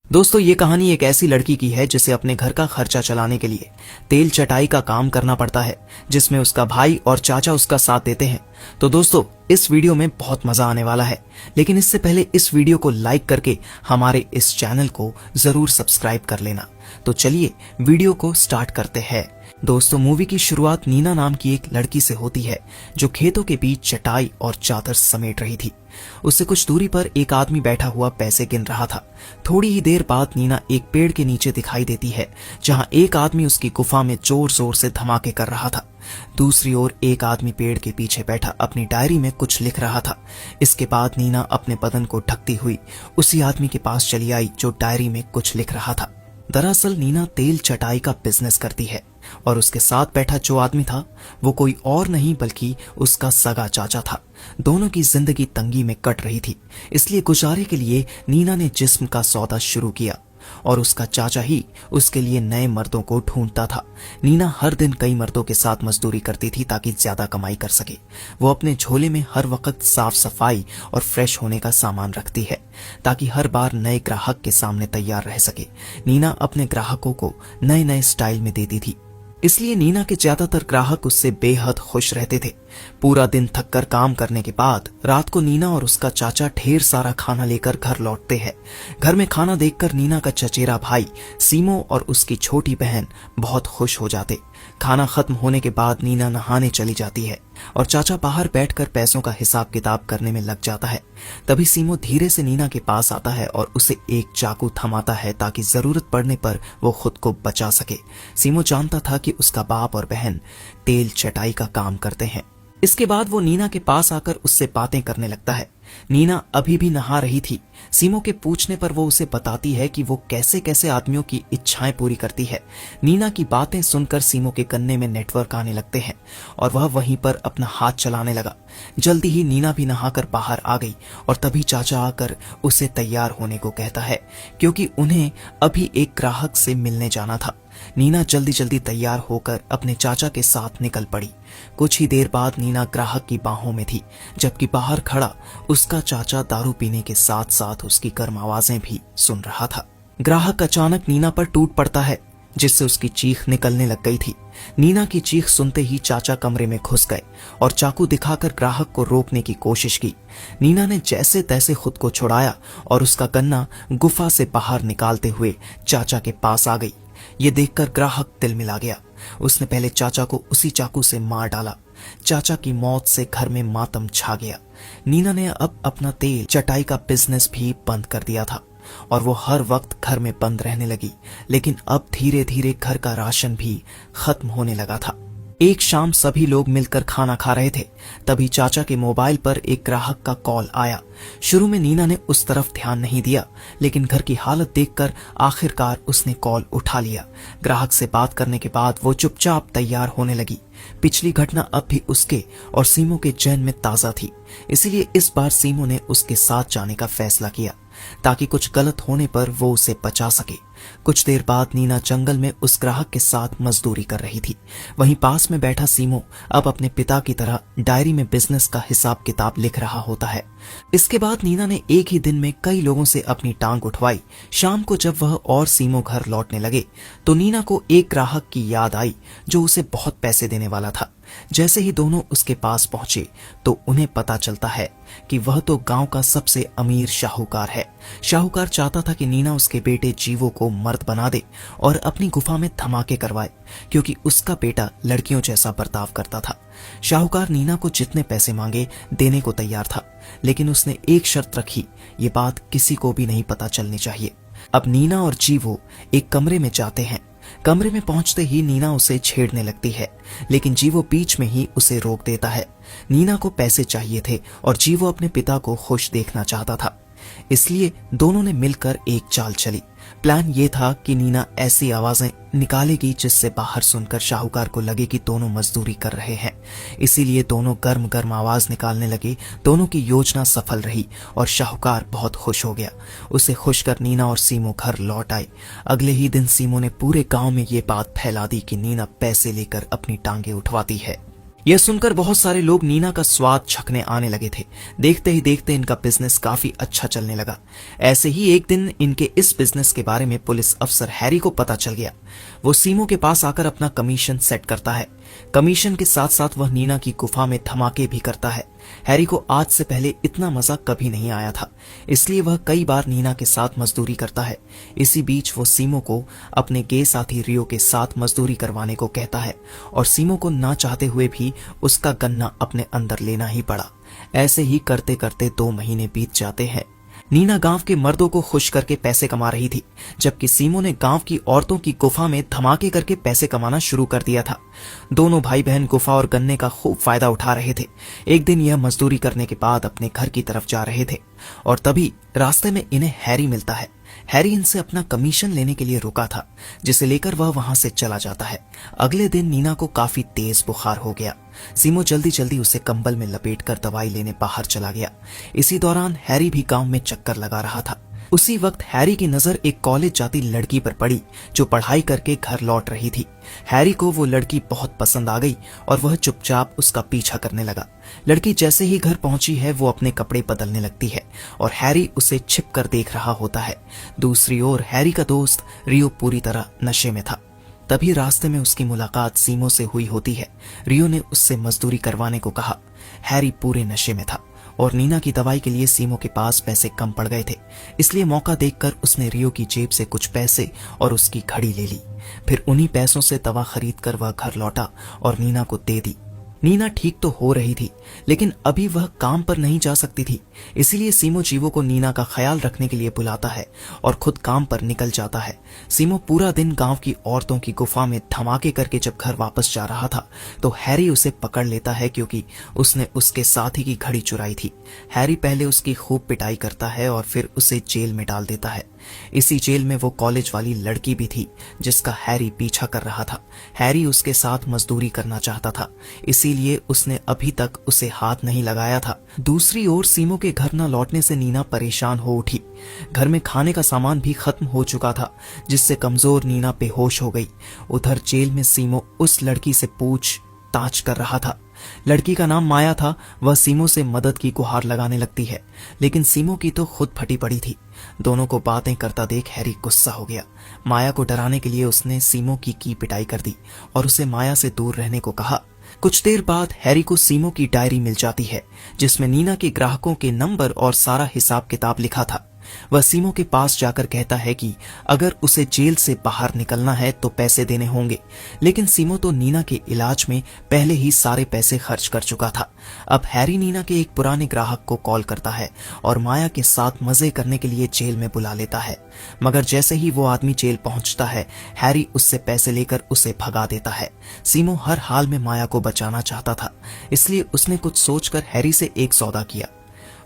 दोस्तों, ये कहानी एक ऐसी लड़की की है जिसे अपने घर का खर्चा चलाने के लिए तेल चटाई का काम करना पड़ता है, जिसमें उसका भाई और चाचा उसका साथ देते हैं। तो दोस्तों, इस वीडियो में बहुत मजा आने वाला है, लेकिन इससे पहले इस वीडियो को लाइक करके हमारे इस चैनल को जरूर सब्सक्राइब कर लेना। तो चलिए वीडियो को स्टार्ट करते हैं। दोस्तों, मूवी की शुरुआत नीना नाम की एक लड़की से होती है जो खेतों के बीच चटाई और चादर समेट रही थी। उससे कुछ दूरी पर एक आदमी बैठा हुआ पैसे गिन रहा था। थोड़ी ही देर बाद नीना एक पेड़ के नीचे दिखाई देती है, जहां एक आदमी उसकी गुफा में जोर जोर से धमाके कर रहा था। दूसरी ओर एक आदमी पेड़ के पीछे बैठा अपनी डायरी में कुछ लिख रहा था। इसके बाद नीना अपने बदन को ढकती हुई उसी आदमी के पास चली आई जो डायरी में कुछ लिख रहा था। दरअसल नीना तेल चटाई का बिजनेस करती है और उसके साथ बैठा जो आदमी था वो कोई और नहीं बल्कि उसका सगा चाचा था। दोनों की जिंदगी तंगी में कट रही थी, इसलिए गुजारे के लिए नीना ने जिस्म का सौदा शुरू किया और उसका चाचा ही उसके लिए नए मर्दों को ढूंढता था। नीना हर दिन कई मर्दों के साथ मजदूरी करती थी ताकि ज्यादा कमाई कर सके। वो अपने झोले में हर वक्त साफ सफाई और फ्रेश होने का सामान रखती है ताकि हर बार नए ग्राहक के सामने तैयार रह सके। नीना अपने ग्राहकों को नए नए स्टाइल में देती थी, इसलिए नीना के ज्यादातर ग्राहक उससे बेहद खुश रहते थे। पूरा दिन थककर काम करने के बाद रात को नीना और उसका चाचा ढेर सारा खाना लेकर घर लौटते हैं। घर में खाना देखकर नीना का चचेरा भाई सीमो और उसकी छोटी बहन बहुत खुश हो जाते। खाना खत्म होने के बाद नीना नहाने चली जाती है और चाचा बाहर बैठकर पैसों का हिसाब किताब करने में लग जाता है। तभी सीमो धीरे से नीना के पास आता है और उसे एक चाकू थमाता है ताकि जरूरत पड़ने पर वो खुद को बचा सके। सीमो जानता था कि उसका बाप और बहन तेल चटाई का काम करते हैं। इसके बाद वो नीना के पास आकर उससे बातें करने लगता है। नीना अभी भी नहा रही थी। सीमो के पूछने पर वो उसे बताती है कि वो कैसे कैसे आदमियों की इच्छाएं पूरी करती है। नीना की बातें सुनकर सीमो के कन्ने में नेटवर्क आने लगते हैं और वह वहीं पर अपना हाथ चलाने लगा। जल्दी ही नीना भी नहाकर बाहर आ गई और तभी चाचा आकर उसे तैयार होने को कहता है, क्योंकि उन्हें अभी एक ग्राहक से मिलने जाना था। नीना जल्दी जल्दी तैयार होकर अपने चाचा के साथ निकल पड़ी। कुछ ही देर बाद नीना ग्राहक की बाहों में थी, जबकि बाहर खड़ा उसका चाचा दारू पीने के साथ साथ उसकी गर्म आवाजें भी सुन रहा था। ग्राहक अचानक नीना पर टूट पड़ता है, जिससे उसकी चीख निकलने लग गई थी। नीना की चीख सुनते ही चाचा कमरे में घुस गए और चाकू दिखाकर ग्राहक को रोकने की कोशिश की। नीना ने जैसे तैसे खुद को छुड़ाया और उसका कन्ना गुफा से बाहर निकालते हुए चाचा के पास आ गई। ये देखकर ग्राहक तिलमिला गया। उसने पहले चाचा को उसी चाकू से मार डाला। चाचा की मौत से घर में मातम छा गया। नीना ने अब अपना तेल चटाई का बिजनेस भी बंद कर दिया था और वो हर वक्त घर में बंद रहने लगी। लेकिन अब धीरे धीरे घर का राशन भी खत्म होने लगा था। एक शाम सभी लोग मिलकर खाना खा रहे थे, तभी चाचा के मोबाइल पर एक ग्राहक का कॉल आया। शुरू में नीना ने उस तरफ ध्यान नहीं दिया, लेकिन घर की हालत देखकर आखिरकार उसने कॉल उठा लिया। ग्राहक से बात करने के बाद वो चुपचाप तैयार होने लगी। पिछली घटना अब भी उसके और सीमो के जहन में ताजा थी, इसीलिए इस बार सीमो ने उसके साथ जाने का फैसला किया ताकि कुछ गलत होने पर वो उसे बचा सके। कुछ देर बाद नीना जंगल में उस ग्राहक के साथ मजदूरी कर रही थी। वहीं पास में बैठा सीमो अब अपने पिता की तरह डायरी में बिजनेस का हिसाब किताब लिख रहा होता है। इसके बाद नीना ने एक ही दिन में कई लोगों से अपनी टांग उठवाई। शाम को जब वह और सीमो घर लौटने लगे तो नीना को एक ग्राहक की याद आई जो उसे बहुत पैसे देने वाला था। जैसे ही दोनों उसके पास पहुंचे तो उन्हें पता चलता है कि वह तो गांव का सबसे अमीर शाहूकार है। शाहूकार चाहता था कि नीना उसके बेटे जीवो को मर्द बना दे और अपनी गुफा में धमाके करवाए, क्योंकि उसका बेटा लड़कियों जैसा बर्ताव करता था। शाहूकार नीना को जितने पैसे मांगे देने को तैयार था, लेकिन उसने एक शर्त रखी, ये बात किसी को भी नहीं पता चलनी चाहिए। अब नीना और जीवो एक कमरे में जाते हैं। कमरे में पहुंचते ही नीना उसे छेड़ने लगती है, लेकिन जीवो बीच में ही उसे रोक देता है। नीना को पैसे चाहिए थे और जीवो अपने पिता को खुश देखना चाहता था, इसलिए दोनों ने मिलकर एक चाल चली। प्लान ये था कि नीना ऐसी आवाजें निकालेगी जिससे बाहर सुनकर शाहूकार को लगे कि दोनों मजदूरी कर रहे हैं। इसीलिए दोनों गर्म गर्म आवाज निकालने लगे। दोनों की योजना सफल रही और शाहूकार बहुत खुश हो गया। उसे खुश कर नीना और सीमो घर लौट आए। अगले ही दिन सीमो ने पूरे गांव में ये बात फैला दी कि नीना पैसे लेकर अपनी टांगे उठवाती है। यह सुनकर बहुत सारे लोग नीना का स्वाद चखने आने लगे थे। देखते ही देखते इनका बिजनेस काफी अच्छा चलने लगा। ऐसे ही एक दिन इनके इस बिजनेस के बारे में पुलिस अफसर हैरी को पता चल गया। वो सीमो के पास आकर अपना कमीशन सेट करता है। कमीशन के साथ साथ वह नीना की गुफा में धमाके भी करता है। हैरी को आज से पहले इतना मजा कभी नहीं आया था, इसलिए वह कई बार नीना के साथ मजदूरी करता है। इसी बीच वो सीमो को अपने गे साथी रियो के साथ मजदूरी करवाने को कहता है और सीमो को ना चाहते हुए भी उसका गन्ना अपने अंदर लेना ही पड़ा। ऐसे ही करते करते 2 महीने बीत जाते हैं। नीना गांव के मर्दों को खुश करके पैसे कमा रही थी, जबकि सीमो ने गांव की औरतों की गुफा में धमाके करके पैसे कमाना शुरू कर दिया था। दोनों भाई बहन गुफा और गन्ने का खूब फायदा उठा रहे थे। एक दिन यह मजदूरी करने के बाद अपने घर की तरफ जा रहे थे और तभी रास्ते में इन्हें हैरी मिलता है। हैरी इनसे अपना कमीशन लेने के लिए रुका था, जिसे लेकर वह वहां से चला जाता है। अगले दिन नीना को काफी तेज बुखार हो गया। सीमो जल्दी जल्दी उसे कंबल में लपेटकर दवाई लेने बाहर चला गया। इसी दौरान हैरी भी गांव में चक्कर लगा रहा था। उसी वक्त हैरी की नजर एक कॉलेज जाती लड़की पर पड़ी जो पढ़ाई करके घर लौट रही थी। हैरी को वो लड़की बहुत पसंद आ गई और वह चुपचाप उसका पीछा करने लगा। लड़की जैसे ही घर पहुंची है वो अपने कपड़े बदलने लगती है और हैरी उसे छिपकर देख रहा होता है। दूसरी ओर हैरी का दोस्त रियो पूरी तरह नशे में था। तभी रास्ते में उसकी मुलाकात सीमो से हुई होती है। रियो ने उससे मजदूरी करवाने को कहा। हैरी पूरे नशे में था और नीना की दवाई के लिए सीमो के पास पैसे कम पड़ गए थे, इसलिए मौका देखकर उसने रियो की जेब से कुछ पैसे और उसकी घड़ी ले ली। फिर उन्हीं पैसों से दवा खरीदकर वह घर लौटा और नीना को दे दी। नीना ठीक तो हो रही थी, लेकिन अभी वह काम पर नहीं जा सकती थी, इसीलिए सीमो जीवो को नीना का ख्याल रखने के लिए बुलाता है और खुद काम पर निकल जाता है। सीमो पूरा दिन गांव की औरतों की गुफा में धमाके करके जब घर वापस जा रहा था तो हैरी उसे पकड़ लेता है, क्योंकि उसने उसके साथी की घड़ी चुराई थी। हैरी पहले उसकी खूब पिटाई करता है और फिर उसे जेल में डाल देता है। इसी जेल में वो कॉलेज वाली लड़की भी थी जिसका हैरी पीछा कर रहा था। हैरी उसके साथ मजदूरी करना चाहता था, इसीलिए उसने अभी तक उसे हाथ नहीं लगाया था। दूसरी ओर सीमो के घर न लौटने से नीना परेशान हो उठी। घर में खाने का सामान भी खत्म हो चुका था, जिससे कमजोर नीना बेहोश हो गई। उधर जेल में सीमो उस लड़की से पूछताछ कर रहा था। लड़की का नाम माया था। वह सीमो से मदद की गुहार लगाने लगती है, लेकिन सीमो की तो खुद फटी पड़ी थी। दोनों को बातें करता देख हैरी गुस्सा हो गया। माया को डराने के लिए उसने सीमो की पिटाई कर दी और उसे माया से दूर रहने को कहा। कुछ देर बाद हैरी को सीमो की डायरी मिल जाती है, जिसमें नीना के ग्राहकों के नंबर और सारा हिसाब किताब लिखा था। वह सीमो के पास जाकर कहता है कि अगर उसे जेल से बाहर निकलना है तो पैसे देने होंगे, लेकिन सीमो तो नीना के इलाज में पहले ही सारे पैसे खर्च कर चुका था। अब हैरी नीना के एक पुराने ग्राहक को कॉल करता है और माया के साथ मजे करने के लिए जेल में बुला लेता है, मगर जैसे ही वो आदमी जेल पहुंचता है हैरी उससे पैसे लेकर उसे भगा देता है। सीमो हर हाल में माया को बचाना चाहता था, इसलिए उसने कुछ सोचकर हैरी से एक सौदा किया।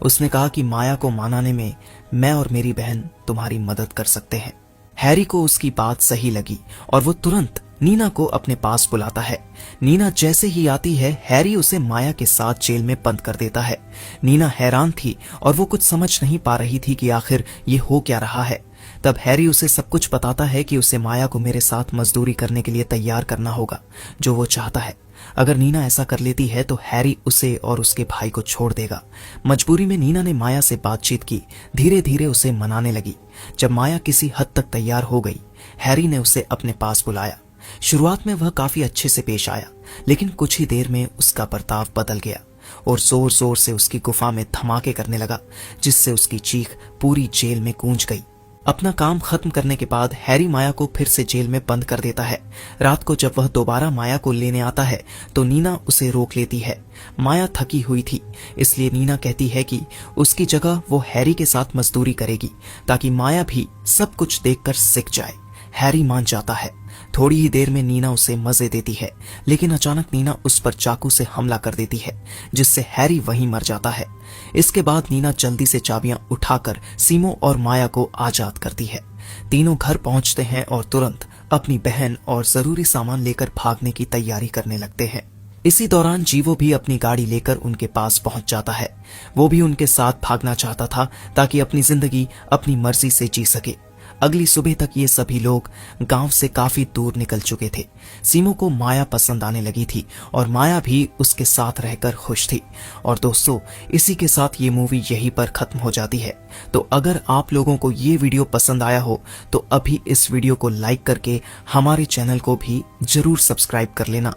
उसने कहा कि माया को मनाने में मैं और मेरी बहन तुम्हारी मदद कर सकते हैं। हैरी को उसकी बात सही लगी और वो तुरंत नीना को अपने पास बुलाता है। नीना जैसे ही आती है हैरी उसे माया के साथ जेल में बंद कर देता है। नीना हैरान थी और वो कुछ समझ नहीं पा रही थी कि आखिर ये हो क्या रहा है। तब हैरी उसे सब कुछ बताता है कि उसे माया को मेरे साथ मजदूरी करने के लिए तैयार करना होगा, जो वो चाहता है। अगर नीना ऐसा कर लेती है तो हैरी उसे और उसके भाई को छोड़ देगा। मजबूरी में नीना ने माया से बातचीत की, धीरे धीरे उसे मनाने लगी। जब माया किसी हद तक तैयार हो गई, हैरी ने उसे अपने पास बुलाया। शुरुआत में वह काफी अच्छे से पेश आया, लेकिन कुछ ही देर में उसका बर्ताव बदल गया और जोर जोर से उसकी गुफा में धमाके करने लगा, जिससे उसकी चीख पूरी जेल में गूंज गई। अपना काम खत्म करने के बाद हैरी माया को फिर से जेल में बंद कर देता है। रात को जब वह दोबारा माया को लेने आता है तो नीना उसे रोक लेती है। माया थकी हुई थी, इसलिए नीना कहती है कि उसकी जगह वो हैरी के साथ मजदूरी करेगी, ताकि माया भी सब कुछ देखकर सीख जाए। हैरी मान जाता है। थोड़ी ही देर में नीना उसे मजे देती है, लेकिन अचानक नीना उस पर चाकू से हमला कर देती है, जिससे हैरी वहीं मर जाता है। इसके बाद नीना जल्दी से चाबियां उठाकर सीमो और माया को आजाद करती है। तीनों घर पहुंचते हैं और तुरंत अपनी बहन और जरूरी सामान लेकर भागने की तैयारी करने लगते हैं। इसी दौरान जीवो भी अपनी गाड़ी लेकर उनके पास पहुंच जाता है। वो भी उनके साथ भागना चाहता था ताकि अपनी जिंदगी अपनी मर्जी से जी सके। अगली सुबह तक ये सभी लोग गांव से काफी दूर निकल चुके थे। सीमो को माया पसंद आने लगी थी और माया भी उसके साथ रहकर खुश थी। और दोस्तों, इसी के साथ ये मूवी यहीं पर खत्म हो जाती है। तो अगर आप लोगों को ये वीडियो पसंद आया हो तो अभी इस वीडियो को लाइक करके हमारे चैनल को भी जरूर सब्सक्राइब कर लेना।